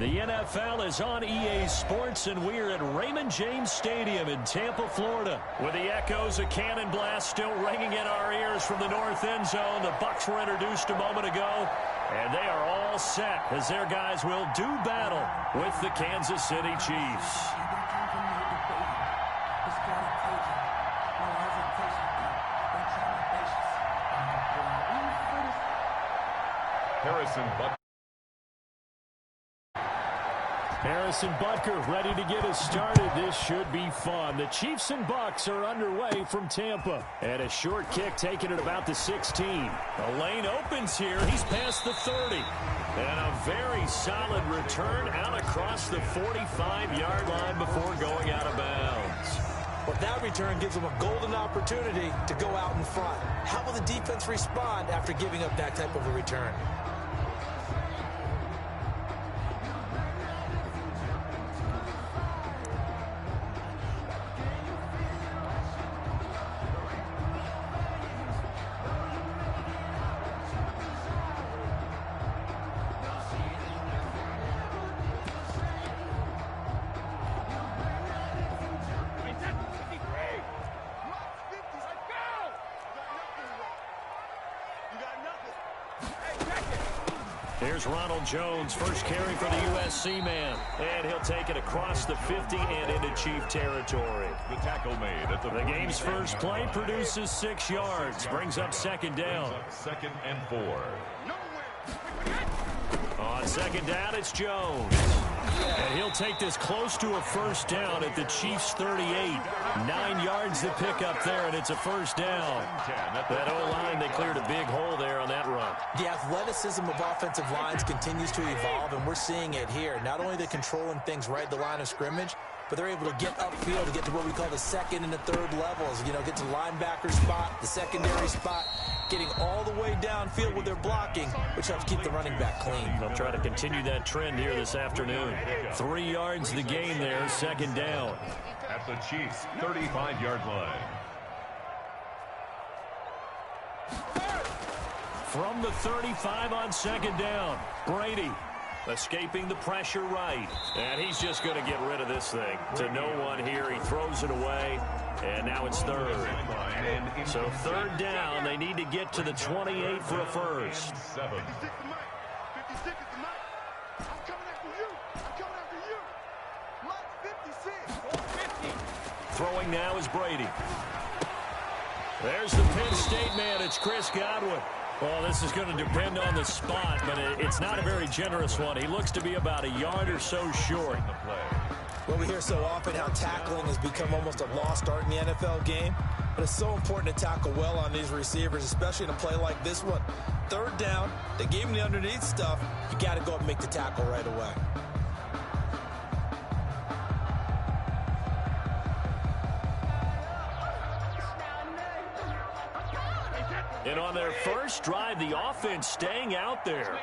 The NFL is on EA Sports, and we're at Raymond James Stadium in Tampa, Florida. With the echoes of cannon blast still ringing in our ears from the north end zone, the Bucs were introduced a moment ago, and they are all set as their guys will do battle with the Kansas City Chiefs. Harrison Butker ready to get us started. This should be fun. The Chiefs and Bucs are underway from Tampa. And a short kick taken at about the 16. The lane opens here. He's past the 30. And a very solid return out across the 45-yard line before going out of bounds. Well, that return gives them a golden opportunity to go out in front. How will the defense respond after giving up that type of a return? Here's Ronald Jones, first carry for the USC man. And he'll take it across the 50 and into Chief territory. The tackle made at the game's first play produces 6 yards. Brings up second down. Second and 4. On second down, it's Jones. And he'll take this close to a first down at the Chiefs' 38. 9 yards to pick up there, and it's a first down. That O-line, they cleared a big hole there on that run. The athleticism of offensive lines continues to evolve, and we're seeing it here. Not only they're controlling things right at the line of scrimmage, but they're able to get upfield to get to what we call the second and the third levels. You know, get to the linebacker spot, the secondary spot, getting all the way downfield with their blocking, which helps keep the running back clean. They'll try to continue that trend here this afternoon. 3 yards the game there, second down. At the Chiefs' 35-yard line. From the 35 on second down, Brady escaping the pressure right. And he's just going to get rid of this thing. To no one here. He throws it away. And now it's third. So third down. They need to get to the 28 for a first. Throwing now is Brady. There's the Penn State man. It's Chris Godwin. Well, this is going to depend on the spot, but it's not a very generous one. He looks to be about a yard or so short. Well, we hear so often how tackling has become almost a lost art in the NFL game, but it's so important to tackle well on these receivers, especially in a play like this one. Third down, they gave him the underneath stuff. You got to go up and make the tackle right away. And on their first drive, the offense staying out there.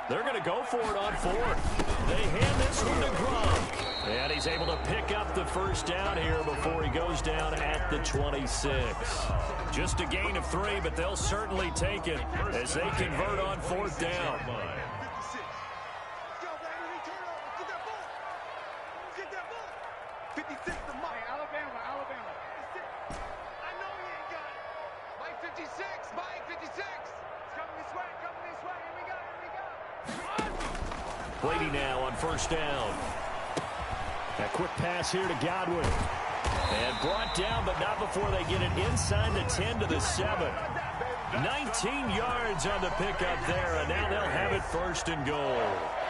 They're going to go for it on fourth. They hand this one to Gronk. And he's able to pick up the first down here before he goes down at the 26. Just a gain of 3, but they'll certainly take it as they convert on fourth down. Brady now on first down. A quick pass here to Godwin. And brought down, but not before they get it inside the 10 to the 7. 19 yards on the pickup there, and now they'll have it first and goal.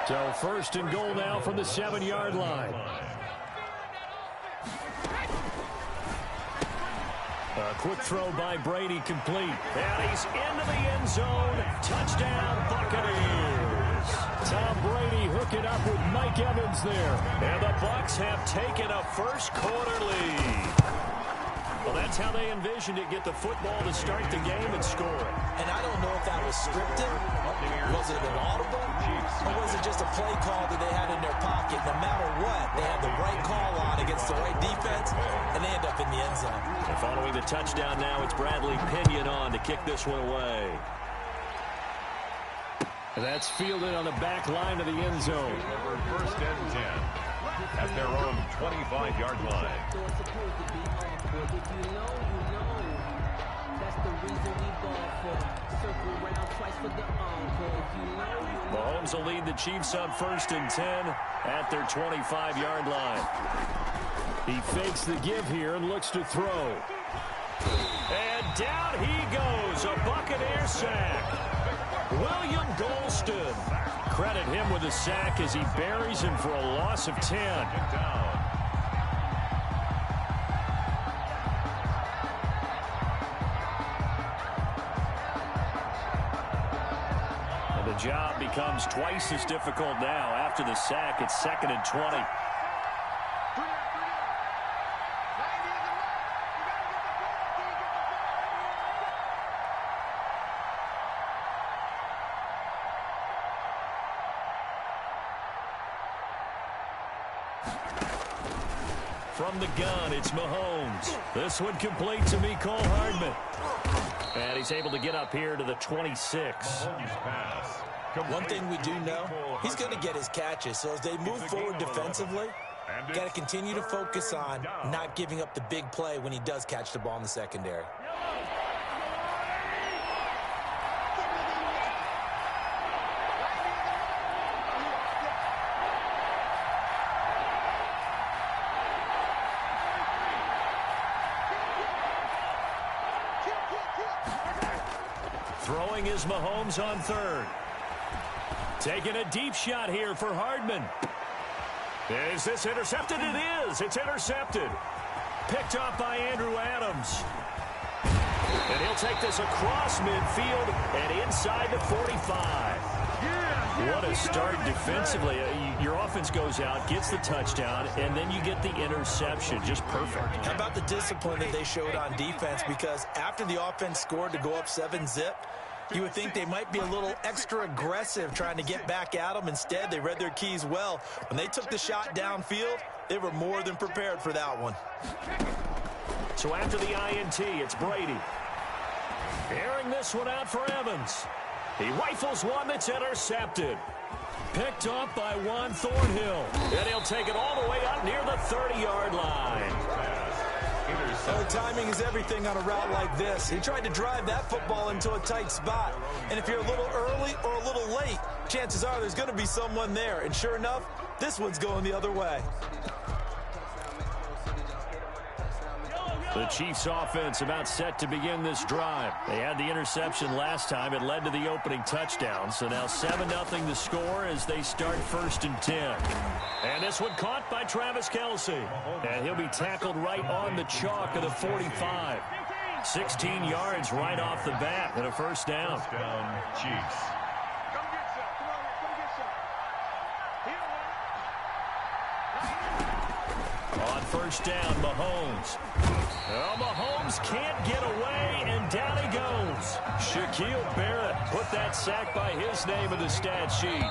So first and goal now from the 7-yard line. A quick throw by Brady complete. And he's into the end zone. Touchdown, Buccaneers. Tom Brady hook it up with Mike Evans there. And the Bucs have taken a first quarter lead. Well, that's how they envisioned it. Get the football to start the game and score it. And I don't know if that was scripted. Was it an audible? Or was it just a play call that they had in their pocket? No matter what, they had the right call on against the right defense, and they end up in the end zone. And following the touchdown now, it's Bradley Pinion on to kick this one away. That's fielded on the back line of the end zone. For first and 10 at their own 25-yard line. Mahomes will lead the Chiefs up first and 10 at their 25-yard line. He fakes the give here and looks to throw. And down he goes, a Buccaneer sack. William Golston. Credit him with a sack as he buries him for a loss of 10. And the job becomes twice as difficult now. After the sack, it's 2nd and 20. From the gun, it's Mahomes. This one complete to Mecole Hardman. And he's able to get up here to the 26. One thing we do know, he's going to get his catches. So as they move forward defensively, got to continue to focus on not giving up the big play when he does catch the ball in the secondary. Throwing is Mahomes on third. Taking a deep shot here for Hardman. Is this intercepted? It is. It's intercepted. Picked off by Andrew Adams. And he'll take this across midfield and inside the 45. What a start defensively. Your offense goes out, gets the touchdown, and then you get the interception. Just perfect. How about the discipline that they showed on defense? Because after the offense scored to go up 7-zip, you would think they might be a little extra aggressive trying to get back at them. Instead, they read their keys well. When they took the shot downfield, they were more than prepared for that one. So after the INT, it's Brady. Airing this one out for Evans. He rifles one that's intercepted. Picked up by Juan Thornhill. And he'll take it all the way up near the 30-yard line. Well, timing is everything on a route like this. He tried to drive that football into a tight spot. And if you're a little early or a little late, chances are there's going to be someone there. And sure enough, this one's going the other way. The Chiefs offense about set to begin this drive. They had the interception last time. It led to the opening touchdown. So now 7-0 the score as they start first and 10. And this one caught by Travis Kelce. And he'll be tackled right on the chalk of the 45. 16 yards right off the bat and a first down. First down, Chiefs. On first down, Mahomes. Well, Mahomes can't get away, and down he goes. Shaquille Barrett put that sack by his name in the stat sheet.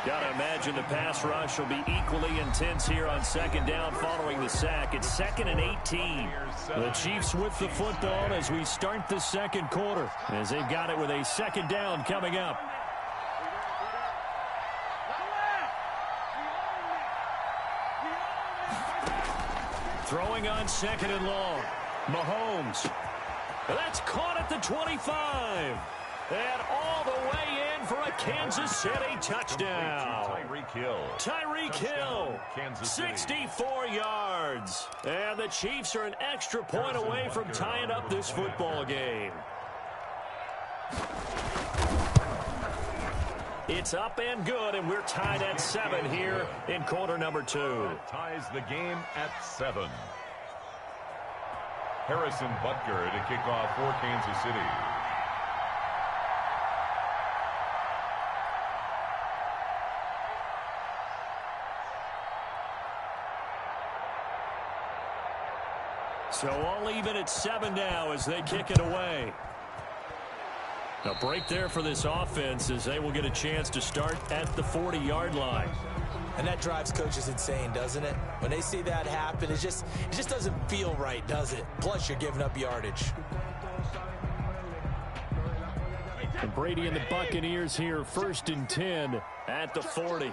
Got to imagine the pass rush will be equally intense here on second down following the sack. It's 2nd and 18. The Chiefs with the football as we start the second quarter, as they've got it with a second down coming up. Throwing on 2nd and long. Mahomes. That's caught at the 25. And all the way in for a Kansas City touchdown. Tyreek Hill. 64 yards. And the Chiefs are an extra point away from tying up this football game. It's up and good, and we're tied at 7 here in quarter number 2. Ties the game at 7. Harrison Butker to kick off for Kansas City. So all even at 7 now as they kick it away. A break there for this offense as they will get a chance to start at the 40-yard line. And that drives coaches insane, doesn't it? When they see that happen, it just doesn't feel right, does it? Plus, you're giving up yardage. And Brady and the Buccaneers here, 1st and 10 at the 40.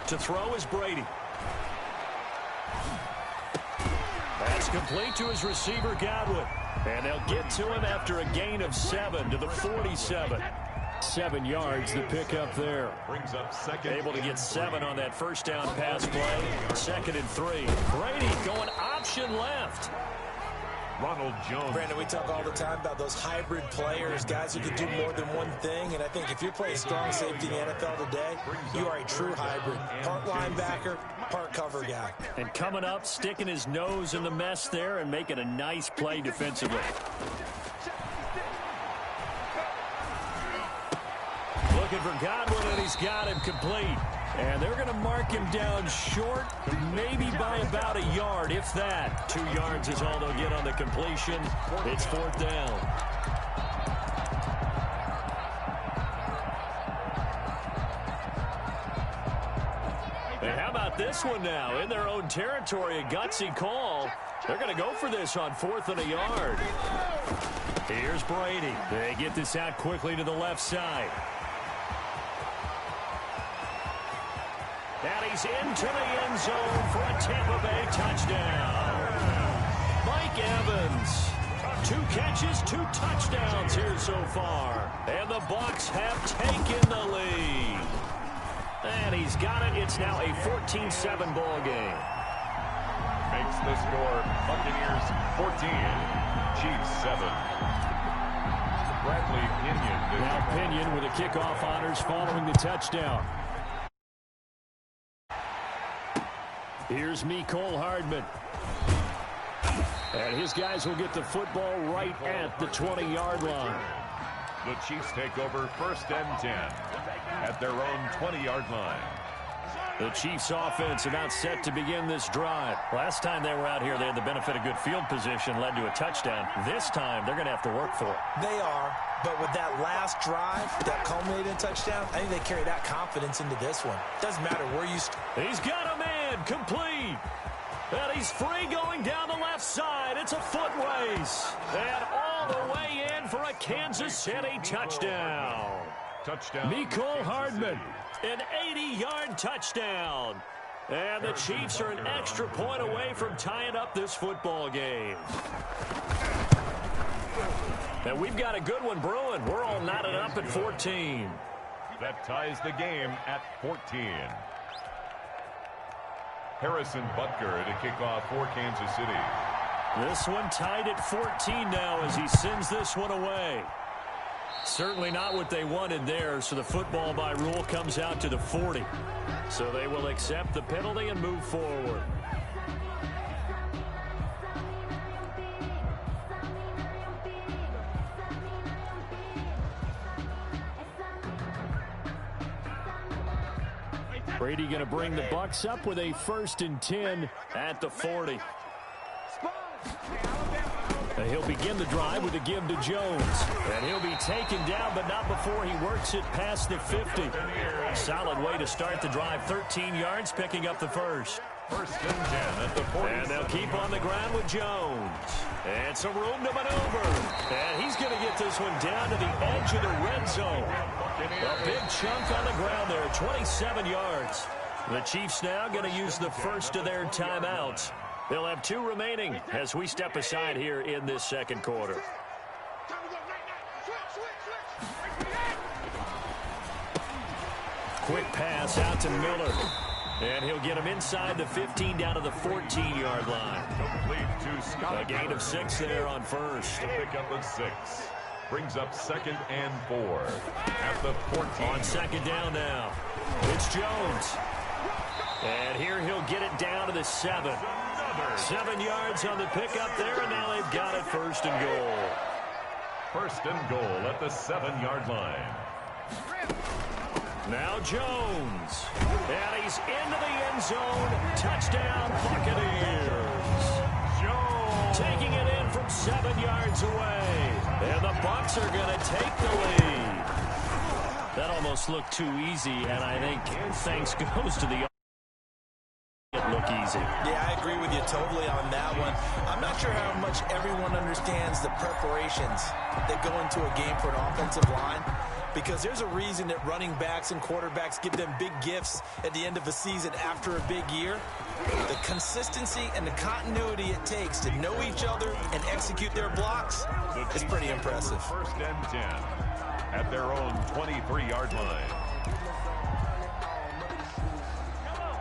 To throw is Brady. That's complete to his receiver, Godwin. And they'll get to him after a gain of 7 to the 47. 7 yards to pick up there. Brings up second. Able to get 7 on that first down pass play. 2nd and 3. Brady going option left. Ronald Jones. Brandon, we talk all the time about those hybrid players, guys who can do more than one thing. And I think if you're playing strong safety in the NFL today, you are a true hybrid. Part linebacker, part cover guy. And coming up, sticking his nose in the mess there and making a nice play defensively. Looking for Godwin, and he's got him complete. And they're going to mark him down short, maybe by about a yard, if that. 2 yards is all they'll get on the completion. It's 4th down. And how about this one now? In their own territory, a gutsy call. They're going to go for this on 4th and a yard. Here's Brady. They get this out quickly to the left side. And he's into the end zone for a Tampa Bay touchdown. Mike Evans, 2 catches, 2 touchdowns here so far. And the Bucs have taken the lead. And he's got it. It's now a 14-7 ball game. Makes the score Buccaneers 14, Chiefs 7. Bradley Pinion. Now Pinion with the kickoff honors following the touchdown. Here's Mecole Hardman. And his guys will get the football right at the 20-yard line. The Chiefs take over 1st and 10 at their own 20-yard line. The Chiefs offense about set to begin this drive. Last time they were out here, they had the benefit of good field position, led to a touchdown. This time, they're going to have to work for it. They are, but with that last drive, that culminated in touchdown, I think they carry that confidence into this one. Doesn't matter where you start. He's got a man complete. And he's free going down the left side. It's a foot race. And all the way in for a Kansas City touchdown. Touchdown. Mecole Hardman, an 80-yard touchdown. And the Chiefs are an extra point away from tying up this football game. And we've got a good one brewing. We're all knotted up at 14. That ties the game at 14. Harrison Butker to kick off for Kansas City. This one tied at 14 now as he sends this one away. Certainly not what they wanted there, so the football by rule comes out to the 40. So they will accept the penalty and move forward. Brady going to bring the Bucs up with a 1st and 10 at the 40. He'll begin the drive with a give to Jones. And he'll be taken down, but not before he works it past the 50. Solid way to start the drive. 13 yards, picking up the first. 1st and 10 at the 40. And they'll keep on the ground with Jones. And some room to maneuver. And he's going to get this one down to the edge of the red zone. A big chunk on the ground there, 27 yards. The Chiefs now going to use the first of their timeouts. They'll have 2 remaining as we step aside here in this second quarter. Quick pass out to Miller. And he'll get him inside the 15 down to the 14-yard line. Complete to Scott. A gain of 6 there on first. To pick up a 6. Brings up 2nd and 4 at the 14. On 2nd down now. It's Jones. And here he'll get it down to the 7. 7 yards on the pickup there, and now they've got it 1st and goal. 1st and goal at the 7-yard line. Now Jones. And he's into the end zone. Touchdown, Buccaneers. Jones. Taking it in from 7 yards away. And the Bucs are going to take the lead. That almost looked too easy, and I think thanks goes to the it look easy. Yeah, I agree with you totally on that one. I'm not sure how much everyone understands the preparations that go into a game for an offensive line, because there's a reason that running backs and quarterbacks give them big gifts at the end of a season after a big year. The consistency and the continuity it takes to know each other and execute their blocks is pretty impressive. First and 10 at their own 23-yard line.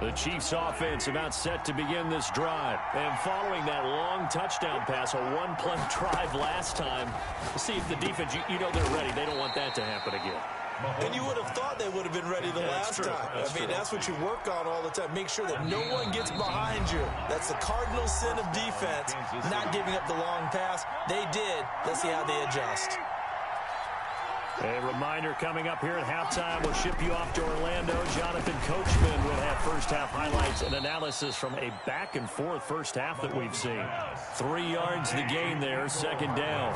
The Chiefs offense about set to begin this drive. And following that long touchdown pass, a one-play drive last time, we'll see if the defense, you know they're ready. They don't want that to happen again. And you would have thought they would have been ready the last time. That's what you work on all the time. Make sure that no one gets behind you. That's the cardinal sin of defense, not giving up the long pass. They did. Let's see how they adjust. A reminder coming up here at halftime. We'll ship you off to Orlando. Jonathan Coachman will have first-half highlights and analysis from a back-and-forth first half that we've seen. 3 yards the gain there, second down.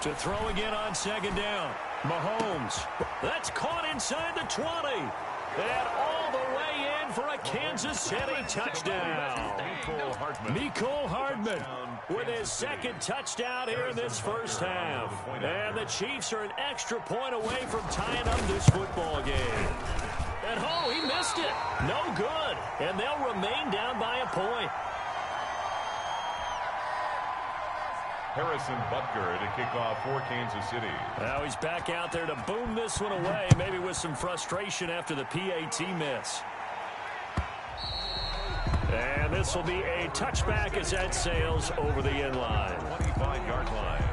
To throw again on second down. Mahomes. That's caught inside the 20. And all the way in for a Kansas City touchdown. Mecole Hardman with his second touchdown here in this first half. And the Chiefs are an extra point away from tying up this football game. And oh, he missed it. No good. And they'll remain down by a point. Harrison Butker to kick off for Kansas City. Now he's back out there to boom this one away, maybe with some frustration after the PAT miss. And this will be a touchback as that sails over the end line. 25-yard line.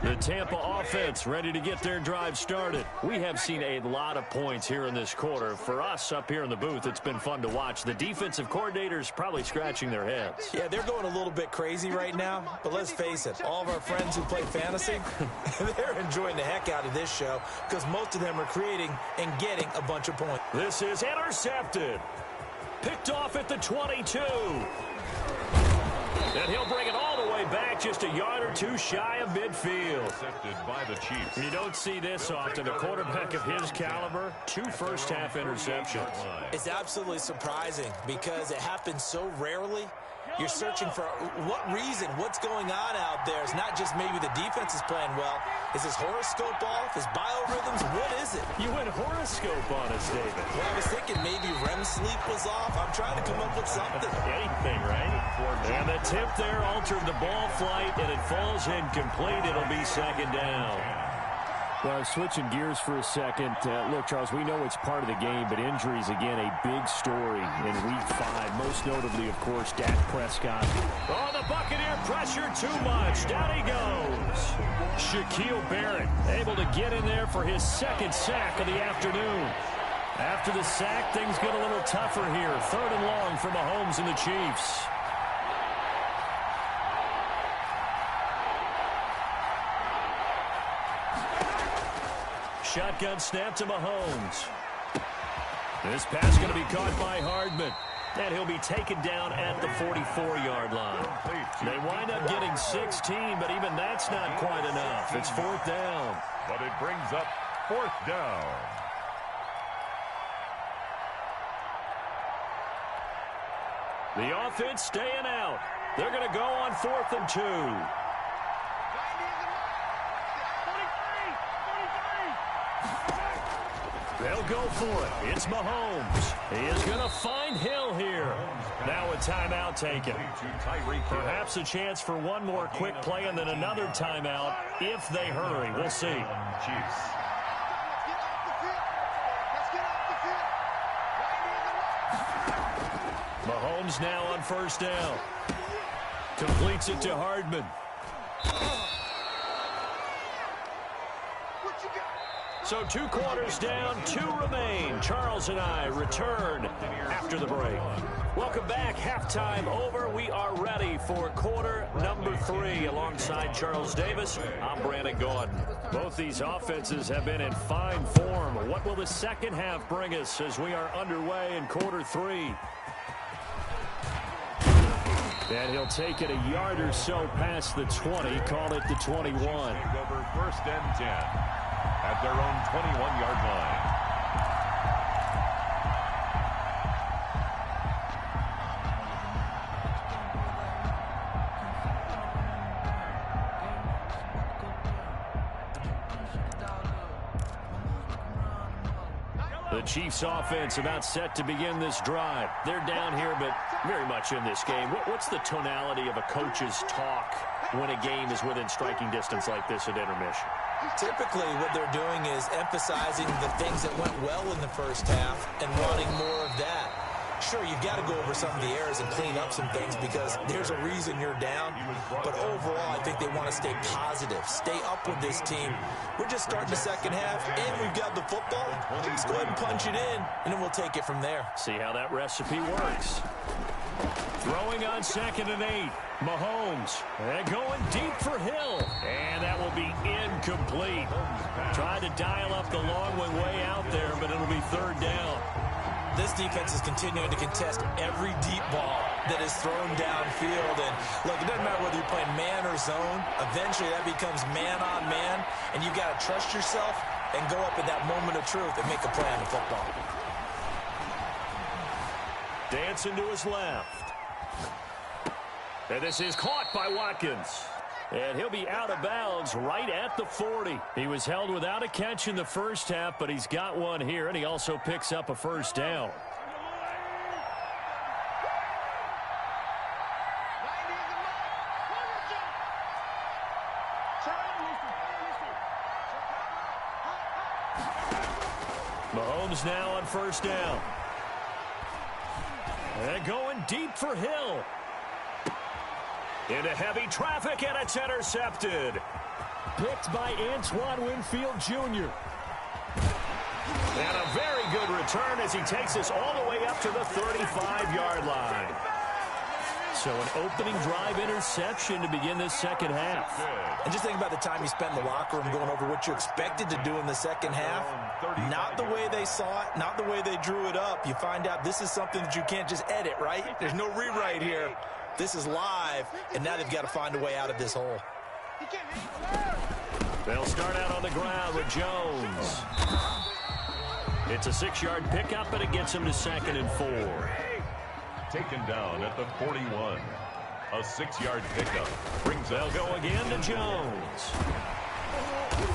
The Tampa offense ready to get their drive started. We have seen a lot of points here in this quarter. For us up here in the booth, it's been fun to watch. The defensive coordinators probably scratching their heads. Yeah, they're going a little bit crazy right now. But let's face it, all of our friends who play fantasy, they're enjoying the heck out of this show because most of them are creating and getting a bunch of points. This is intercepted. Picked off at the 22. And he'll bring it all the way back, just a yard or two shy of midfield. Intercepted by the Chiefs. You don't see this often. A quarterback of his caliber, 2 first-half interceptions. It's absolutely surprising because it happens so rarely. You're searching for what reason, what's going on out there. It's not just maybe the defense is playing well. Is his horoscope off? His biorhythms? What is it? You went horoscope on us, David. Well, I was thinking maybe REM sleep was off. I'm trying to come up with something. Anything, right? And the tip there altered the ball flight, and it falls incomplete. It'll be second down. Well, switching gears for a second. Look, Charles, we know it's part of the game, but injuries, again, a big story in Week 5. Most notably, of course, Dak Prescott. Oh, the Buccaneer pressure too much. Down he goes. Shaquille Barrett able to get in there for his second sack of the afternoon. After the sack, things get a little tougher here. 3rd and long for Mahomes and the Chiefs. Shotgun snap to Mahomes. This pass going to be caught by Hardman. And he'll be taken down at the 44-yard line. They wind up getting 16, but even that's not quite enough. It's 4th down. But it brings up 4th down. The offense staying out. They're going to go on 4th and 2. They'll go for it. It's Mahomes. He is going to find Hill here. Now a timeout taken. Perhaps a chance for one more quick play and then another timeout if they hurry. We'll see. Mahomes now on 1st down. Completes it to Hardman. So 2 quarters down, 2 remain. Charles and I return after the break. Welcome back. Halftime over. We are ready for quarter number 3. Alongside Charles Davis, I'm Brandon Gordon. Both these offenses have been in fine form. What will the second half bring us as we are underway in quarter 3? And he'll take it a yard or so past the 20, call it the 21. Take over 1st and 10 at their own 21-yard line. The Chiefs offense about set to begin this drive. They're down here, but very much in this game. What's the tonality of a coach's talk when a game is within striking distance like this at intermission? Typically, what they're doing is emphasizing the things that went well in the first half and wanting more of that. Sure, you've got to go over some of the errors and clean up some things because there's a reason you're down. But overall, I think they want to stay positive, stay up with this team. We're just starting the second half, and we've got the football. Let's go ahead and punch it in, and then we'll take it from there. See how that recipe works. Throwing on 2nd and 8. Mahomes. And going deep for Hill. And that will be incomplete. Tried to dial up the long one way out there, but it'll be 3rd down. This defense is continuing to contest every deep ball that is thrown downfield. And, look, it doesn't matter whether you're playing man or zone. Eventually, that becomes man-on-man, and you've got to trust yourself and go up at that moment of truth and make a play on the football. Dancing to his left. And this is caught by Watkins. And he'll be out of bounds right at the 40. He was held without a catch in the first half, but he's got one here, and he also picks up a 1st down. Mahomes now on 1st down. And going deep for Hill. Into heavy traffic, and it's intercepted. Picked by Antoine Winfield Jr. And a very good return as he takes us all the way up to the 35-yard line. So an opening drive interception to begin this second half. And just think about the time you spent in the locker room going over what you expected to do in the second half. Not the way they saw it, not the way they drew it up. You find out this is something that you can't just edit, right? There's no rewrite here. This is live, and now they've got to find a way out of this hole. They'll start out on the ground with Jones. It's a 6-yard pickup, and it gets him to 2nd and 4. Taken down at the 41. A 6-yard pickup. They'll go again to Jones.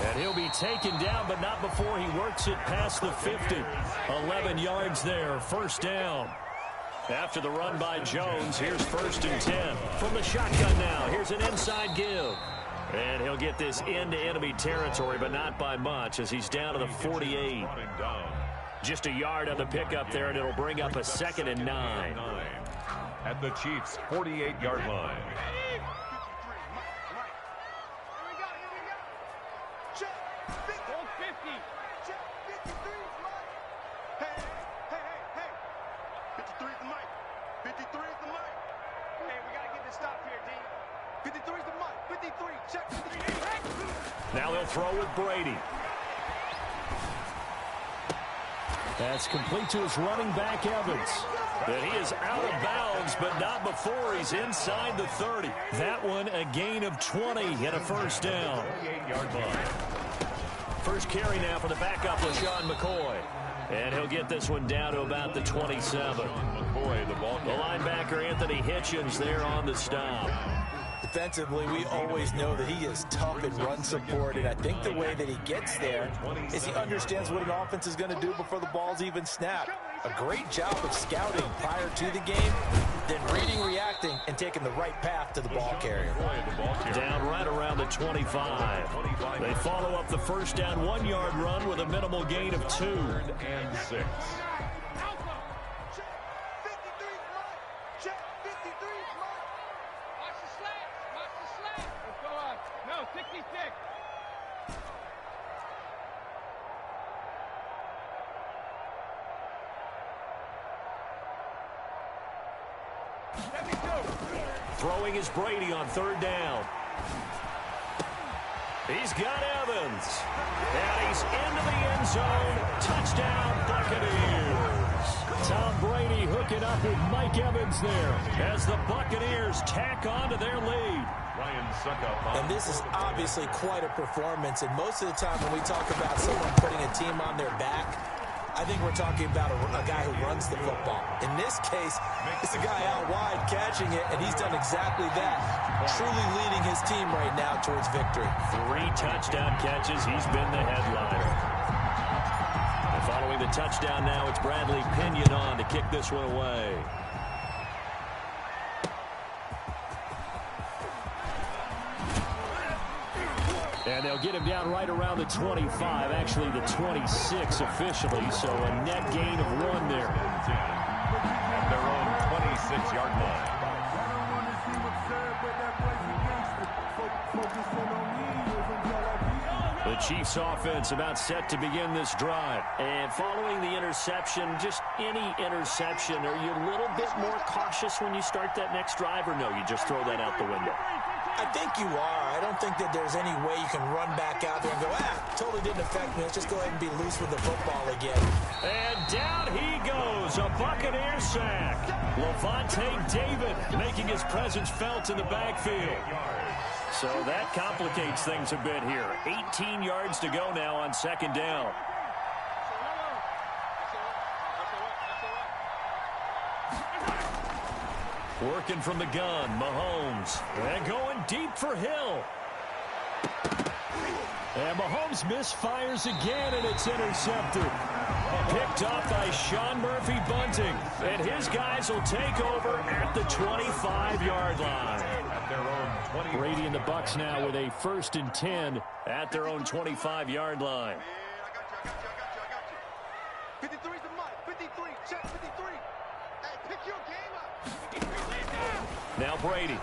And he'll be taken down, but not before he works it past the 50. 11 yards there, 1st down. After the run by Jones, here's 1st and 10. From the shotgun now, here's an inside give. And he'll get this into enemy territory, but not by much as he's down to the 48. Just a yard on the pickup there, and it'll bring up a 2nd and 9. At the Chiefs' 48-yard line. Now they'll throw with Brady. That's complete to his running back, Evans. But he is out of bounds, but not before he's inside the 30. That one a gain of 20 and a 1st down. 48-yard line. First carry now for the backup, LaShawn McCoy. And he'll get this one down to about the 27. McCoy, the ball. The linebacker, Anthony Hitchens, there on the stop. Defensively, we always know that he is tough in run support, and I think the way that he gets there is he understands what an offense is going to do before the ball's even snapped. A great job of scouting prior to the game, then reading, reacting, and taking the right path to the ball carrier. Down right around the 25. They follow up the 1st down 1-yard run with a minimal gain of 2. 3rd and 6. Throwing is Brady on 3rd down. He's got Evans. And he's into the end zone. Touchdown, Buccaneers. Tom Brady hooking it up with Mike Evans there as the Buccaneers tack on to their lead. And this is obviously quite a performance. And most of the time when we talk about someone putting a team on their back, I think we're talking about a guy who runs the football. In this case, it's a guy out wide catching it, and he's done exactly that, truly leading his team right now towards victory. 3 touchdown catches. He's been the headliner. And following the touchdown now, it's Bradley Pinion on to kick this one away. And they'll get him down right around the 25, actually the 26 officially, so a net gain of 1 there. At their own 26-yard line. The Chiefs offense about set to begin this drive. And following the interception, just any interception, are you a little bit more cautious when you start that next drive, or no, you just throw that out the window? I think you are. I don't think that there's any way you can run back out there and go, totally didn't affect me. Let's just go ahead and be loose with the football again. And down he goes, a Buccaneer sack. Levante David making his presence felt in the backfield. So that complicates things a bit here. 18 yards to go now on 2nd down. Working from the gun, Mahomes. And going deep for Hill. And Mahomes misfires again, and it's intercepted. Picked up by Sean Murphy-Bunting. And his guys will take over at the 25-yard line. At their own 20. Brady and the Bucs now with a 1st and 10 at their own 25-yard line. I got you. 53's the mic. 53. Check 53. Hey, pick your game up. Now Brady.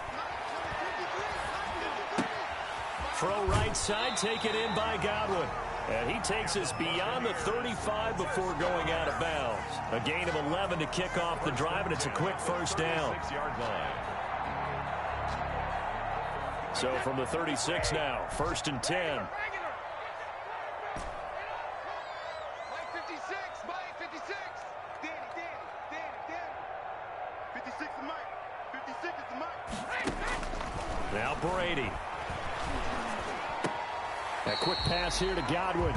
Throw right side, taken in by Godwin. And he takes us beyond the 35 before going out of bounds. A gain of 11 to kick off the drive, and it's a quick 1st down. 6-yard line. So from the 36 now, 1st and 10. Mike 56. Mike 56. Danny. 56 is Mike. 56 is the Mike. Now Brady. A quick pass here to Godwin.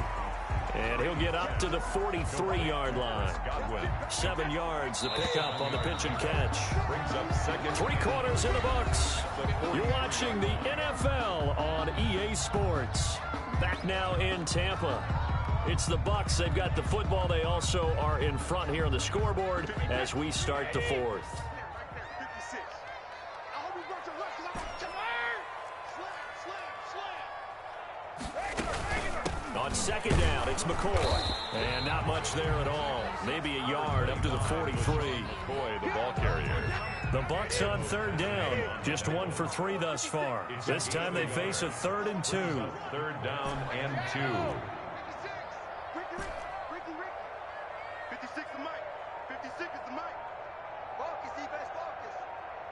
And he'll get up to the 43-yard line. 7 yards, the pickup on the pitch and catch. Brings up 2nd. 3 quarters in the books. You're watching the NFL on EA Sports. Back now in Tampa. It's the Bucs. They've got the football. They also are in front here on the scoreboard as we start the 4th. On 2nd down, it's McCoy. And not much there at all. Maybe a yard up to the 43. McCoy, the ball carrier. The Bucs on 3rd down. Just 1 for 3 thus far. This time they face a 3rd and 2. 3rd down and 2. 56 is Mike. 56 is the Mike. Focus, defense, focus.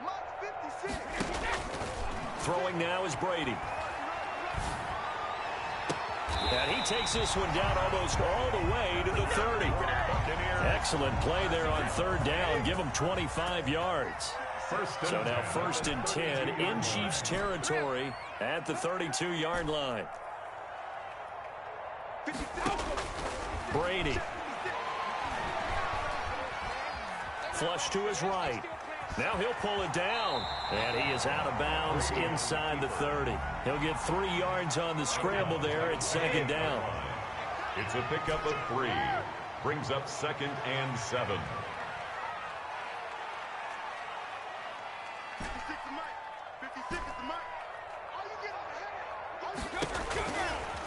Mike 56. Throwing now is Brady. And he takes this one down almost all the way to the 30. Excellent play there on 3rd down. Give him 25 yards. So now 1st and 10 in Chiefs territory at the 32-yard line. Brady. Flush to his right. Now he'll pull it down. And he is out of bounds inside the 30. He'll get 3 yards on the scramble there at 2nd down. It's a pickup of 3. Brings up 2nd and 7. 56 is Mike. 56 is the Mike. Oh, you get over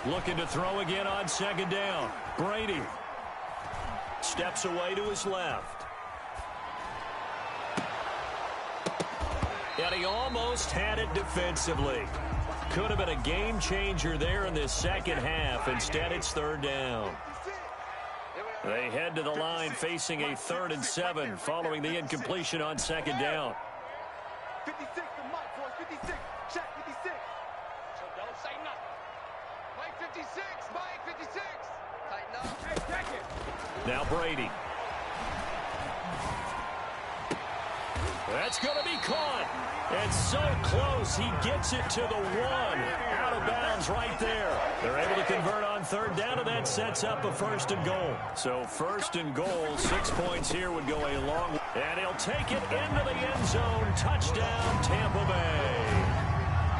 here. Looking to throw again on 2nd down. Brady steps away to his left. And he almost had it defensively. Could have been a game changer there in this 2nd half. Instead, it's 3rd down. They head to the line facing a 3rd and 7 following the incompletion on 2nd down. 56 to Mike, boys. 56. Check 56. So don't say nothing. Mike 56. Mike 56. Tighten up. Hey, check it. Now Brady. That's going to be caught. And so close, he gets it to the 1. Out of bounds right there. They're able to convert on third down, and that sets up a first and goal. So first and goal, 6 points here would go a long way. And he'll take it into the end zone. Touchdown, Tampa Bay.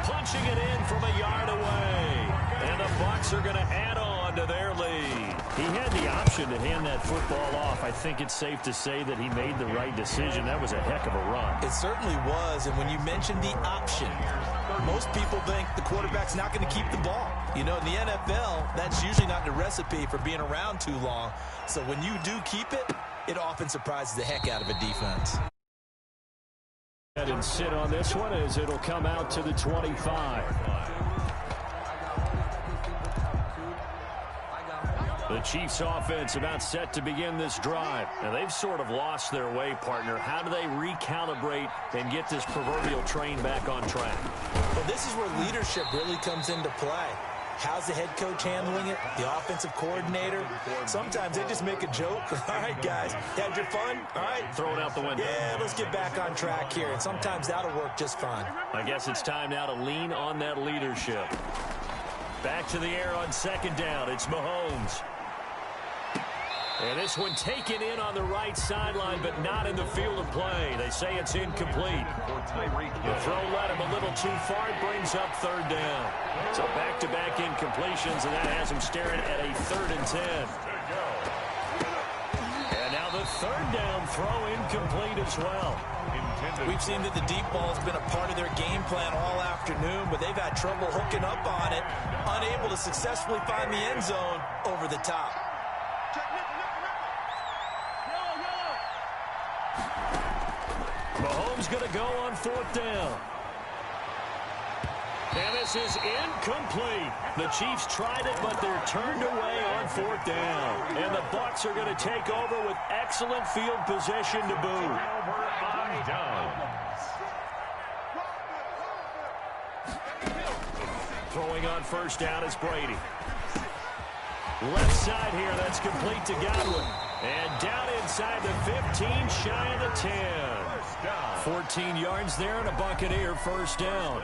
Punching it in from a yard away. And the Bucs are going to add on to their lead. He had the option to hand that football off. I think it's safe to say that he made the right decision. That was a heck of a run. It certainly was, and when you mentioned the option, most people think the quarterback's not going to keep the ball. You know, in the NFL, that's usually not the recipe for being around too long. So when you do keep it, it often surprises the heck out of a defense. And sit on this one as it'll come out to the 25. The Chiefs offense about set to begin this drive. Now, they've sort of lost their way, partner. How do they recalibrate and get this proverbial train back on track? Well, this is where leadership really comes into play. How's the head coach handling it? The offensive coordinator? Sometimes they just make a joke. All right, guys, had your fun? All right. Throw it out the window. Yeah, let's get back on track here. And sometimes that'll work just fine. I guess it's time now to lean on that leadership. Back to the air on second down. It's Mahomes. And this one taken in on the right sideline, but not in the field of play. They say it's incomplete. The throw led him a little too far. It brings up third down. So back-to-back incompletions, and that has him staring at a 3rd and 10. And now the third down throw incomplete as well. We've seen that the deep ball has been a part of their game plan all afternoon, but they've had trouble hooking up on it, unable to successfully find the end zone over the top. Mahomes going to go on 4th down. And this is incomplete. The Chiefs tried it, but they're turned away on 4th down. And the Bucs are going to take over with excellent field position to boot. Throwing on first down is Brady. Left side here, that's complete to Godwin. And down inside the 15, shy of the 10. 14 yards there and a Buccaneer first down.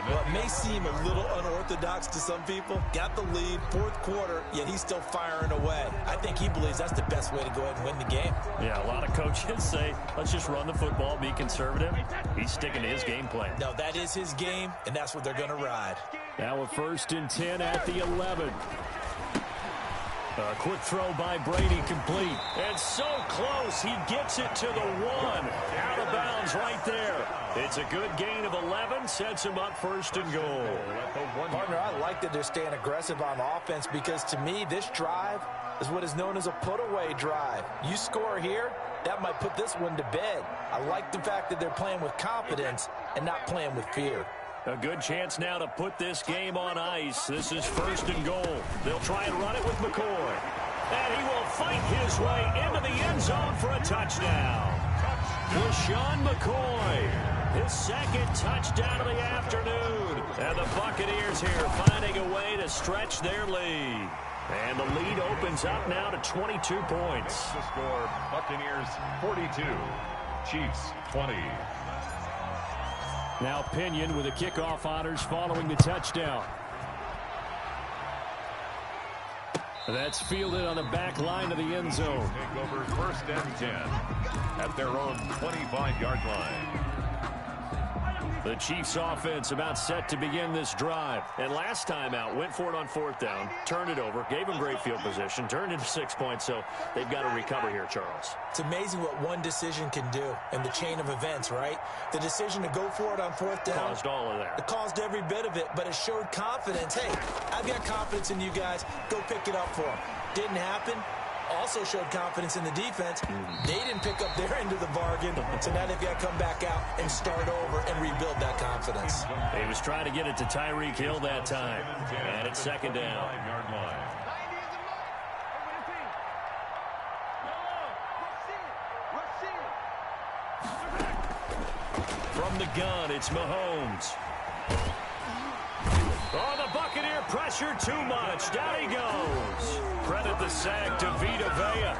Well, it may seem a little unorthodox to some people. Got the lead, 4th quarter, yet he's still firing away. I think he believes that's the best way to go ahead and win the game. Yeah, a lot of coaches say, let's just run the football, be conservative. He's sticking to his game plan. No, that is his game, and that's what they're going to ride. Now a 1st and 10 at the 11. A quick throw by Brady, complete. And so close, he gets it to the 1. Out of bounds right there. It's a good gain of 11, sets him up 1st and goal. Partner, I like that they're staying aggressive on offense because to me, this drive is what is known as a put-away drive. You score here, that might put this one to bed. I like the fact that they're playing with confidence and not playing with fear. A good chance now to put this game on ice. This is 1st and goal. They'll try and run it with McCoy. And he will fight his way into the end zone for a touchdown. LaShawn McCoy, his 2nd touchdown of the afternoon. And the Buccaneers here finding a way to stretch their lead. And the lead opens up now to 22 points. The score, Buccaneers 42, Chiefs 20. Now Pinion with the kickoff honors following the touchdown. That's fielded on the back line of the end zone. Take over 1st and 10 at their own 25-yard line. The Chiefs offense about set to begin this drive. And last time out, went for it on 4th down, turned it over, gave them great field position, turned into 6 points, so they've got to recover here, Charles. It's amazing what one decision can do in the chain of events, right? The decision to go for it on 4th down. Caused all of that. It caused every bit of it, but it showed confidence. Hey, I've got confidence in you guys. Go pick it up for them. Didn't happen. Also showed confidence in the defense. They didn't pick up their end of the bargain, so now they've got to come back out and start over and rebuild that confidence. He was trying to get it to Tyreek Hill that time, and it's 2nd down. From the gun, it's Mahomes. Oh, the Buccaneer pressure too much. Down he goes. Credit the sack to Vita Vea.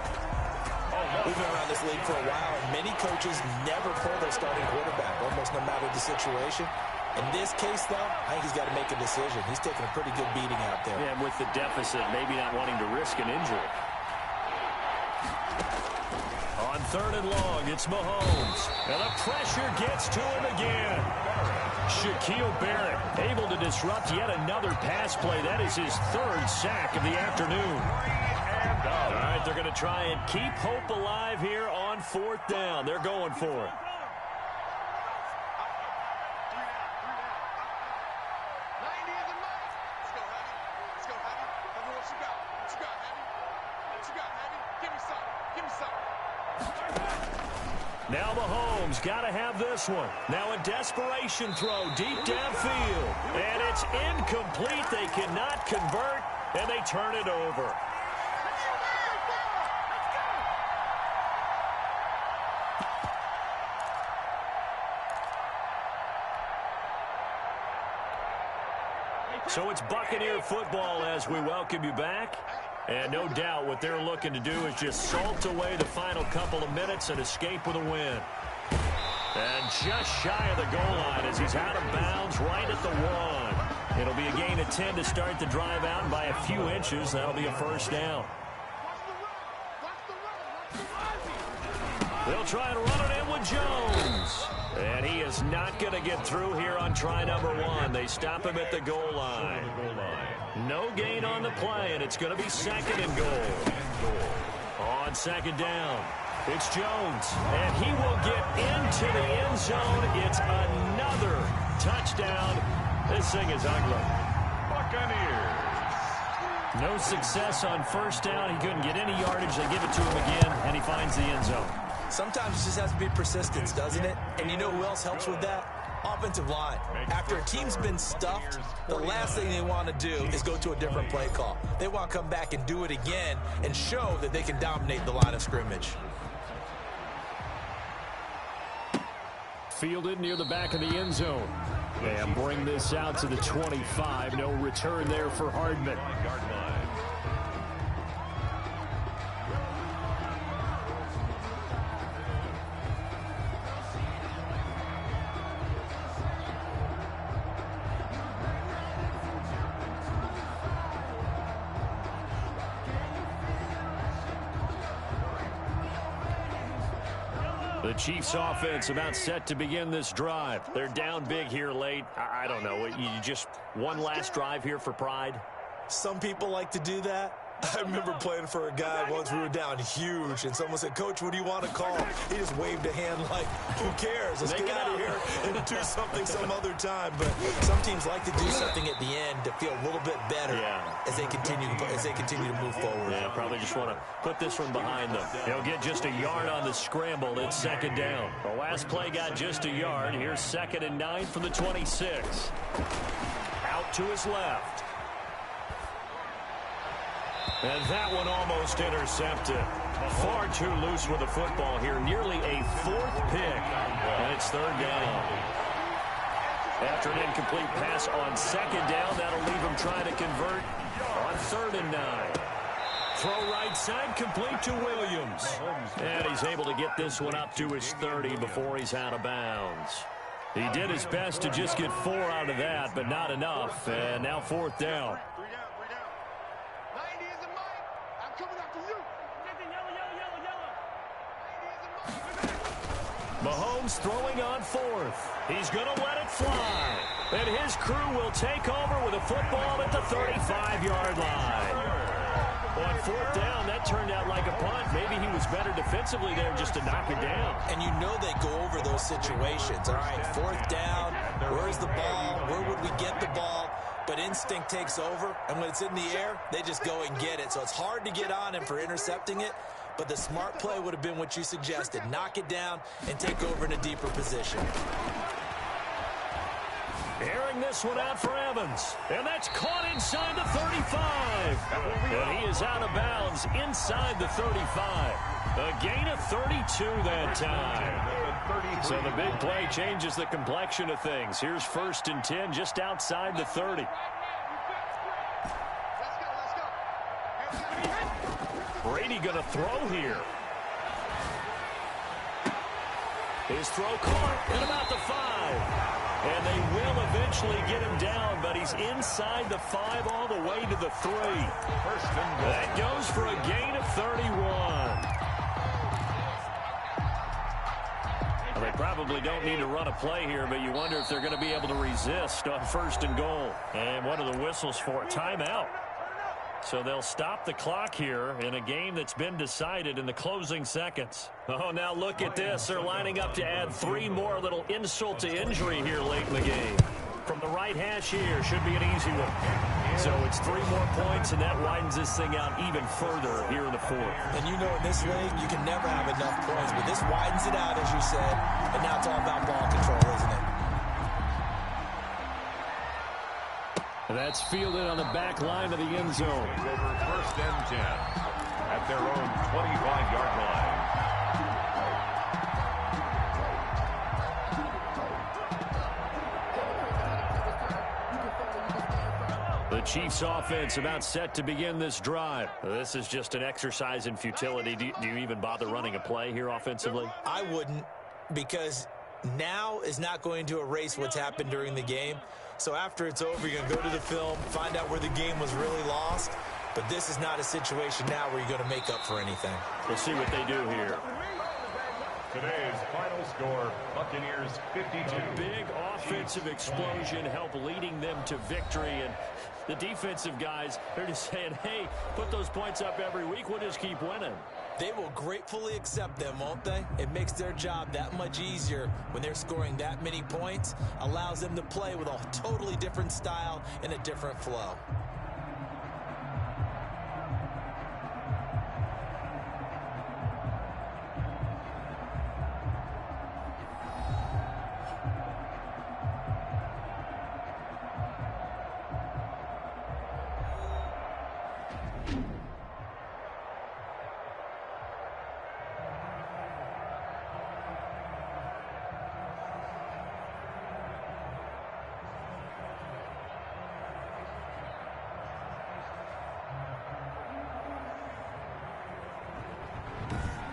We've been around this league for a while, and many coaches never pull their starting quarterback, almost no matter the situation. In this case, though, I think he's got to make a decision. He's taking a pretty good beating out there. Yeah, and with the deficit, maybe not wanting to risk an injury. On 3rd and long, it's Mahomes. And the pressure gets to him again. Shaquille Barrett able to disrupt yet another pass play. That is his 3rd sack of the afternoon. All right, they're going to try and keep hope alive here on 4th down. They're going for it. Now Mahomes got to have this one. Now a desperation throw deep downfield. And it's incomplete. They cannot convert, and they turn it over. So it's Buccaneer football as we welcome you back. And no doubt what they're looking to do is just salt away the final couple of minutes and escape with a win. And just shy of the goal line as he's out of bounds right at the 1. It'll be a gain of 10 to start the drive out, and by a few inches, that'll be a 1st down. They'll try and run it in with Jones. And he is not going to get through here on try number 1. They stop him at the goal line. No gain on the play, and it's going to be 2nd and goal. On 2nd down, it's Jones. And he will get into the end zone. It's another touchdown. This thing is ugly. Buccaneers. No success on 1st down. He couldn't get any yardage. They give it to him again, and he finds the end zone. Sometimes it just has to be persistence, doesn't it? And you know who else helps with that? Offensive line. After a team's been stuffed, the last thing they want to do is go to a different play call. They want to come back and do it again and show that they can dominate the line of scrimmage. Fielded near the back of the end zone. And bring this out to the 25. No return there for Hardman. The Chiefs offense about set to begin this drive. They're down big here late. I don't know. You just one last drive here for pride? Some people like to do that. I remember playing for a guy once. We were down huge, and someone said, "Coach, what do you want to call?" He just waved a hand like, "Who cares? Let's get out of here and do something some other time." But some teams like to do something at the end to feel a little bit better as they continue to move forward. Yeah, probably just want to put this one behind them. He'll get just a yard on the scramble. It's 2nd down. The last play got just a yard. Here's 2nd and 9 from the 26. Out to his left. And that one almost intercepted. Far too loose with the football here. Nearly a 4th pick. And it's 3rd down. After an incomplete pass on 2nd down, that'll leave him trying to convert on 3rd and 9. Throw right side, complete to Williams. And he's able to get this one up to his 30 before he's out of bounds. He did his best to just get 4 out of that, but not enough. And now 4th down. Mahomes throwing on 4th. He's going to let it fly. And his crew will take over with a football at the 35-yard line. On 4th down, that turned out like a punt. Maybe he was better defensively there just to knock it down. And you know they go over those situations. All right, 4th down, where's the ball? Where would we get the ball? But instinct takes over, and when it's in the air, they just go and get it. So it's hard to get on him for intercepting it. But the smart play would have been what you suggested. Knock it down and take over in a deeper position. Airing this one out for Evans. And that's caught inside the 35. And he is out of bounds inside the 35. A gain of 32 that time. So the big play changes the complexion of things. Here's 1st and 10 just outside the 30. Brady going to throw here. His throw caught at about the 5. And they will eventually get him down, but he's inside the 5 all the way to the 3. First and goal. That goes for a gain of 31. Well, they probably don't need to run a play here, but you wonder if they're going to be able to resist on first and goal. And what are the whistles for? Timeout. So they'll stop the clock here in a game that's been decided in the closing seconds. Oh, now look at this. They're lining up to add 3 more, little insult to injury here late in the game. From the right hash here, should be an easy one. So it's 3 more points, and that widens this thing out even further here in the 4th. And you know in this league, you can never have enough points, but this widens it out, as you said, and now it's all about ball control, isn't it? That's fielded on the back line of the end zone. Over first and 10 at their own 25-yard line. The Chiefs offense about set to begin this drive. This is just an exercise in futility. Do you even bother running a play here offensively? I wouldn't, because now is not going to erase what's happened during the game. So after it's over, you're going to go to the film, find out where the game was really lost. But this is not a situation now where you're going to make up for anything. We'll see what they do here. Today's final score, Buccaneers 52. A big offensive explosion helped leading them to victory. And the defensive guys, they're just saying, hey, put those points up every week. We'll just keep winning. They will gratefully accept them, won't they? It makes their job that much easier when they're scoring that many points. Allows them to play with a totally different style and a different flow.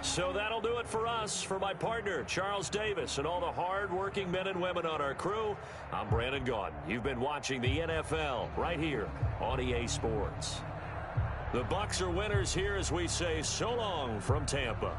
So that'll do it for us. For my partner, Charles Davis, and all the hard-working men and women on our crew, I'm Brandon Gaudin. You've been watching the NFL right here on EA Sports. The Bucs are winners here as we say so long from Tampa.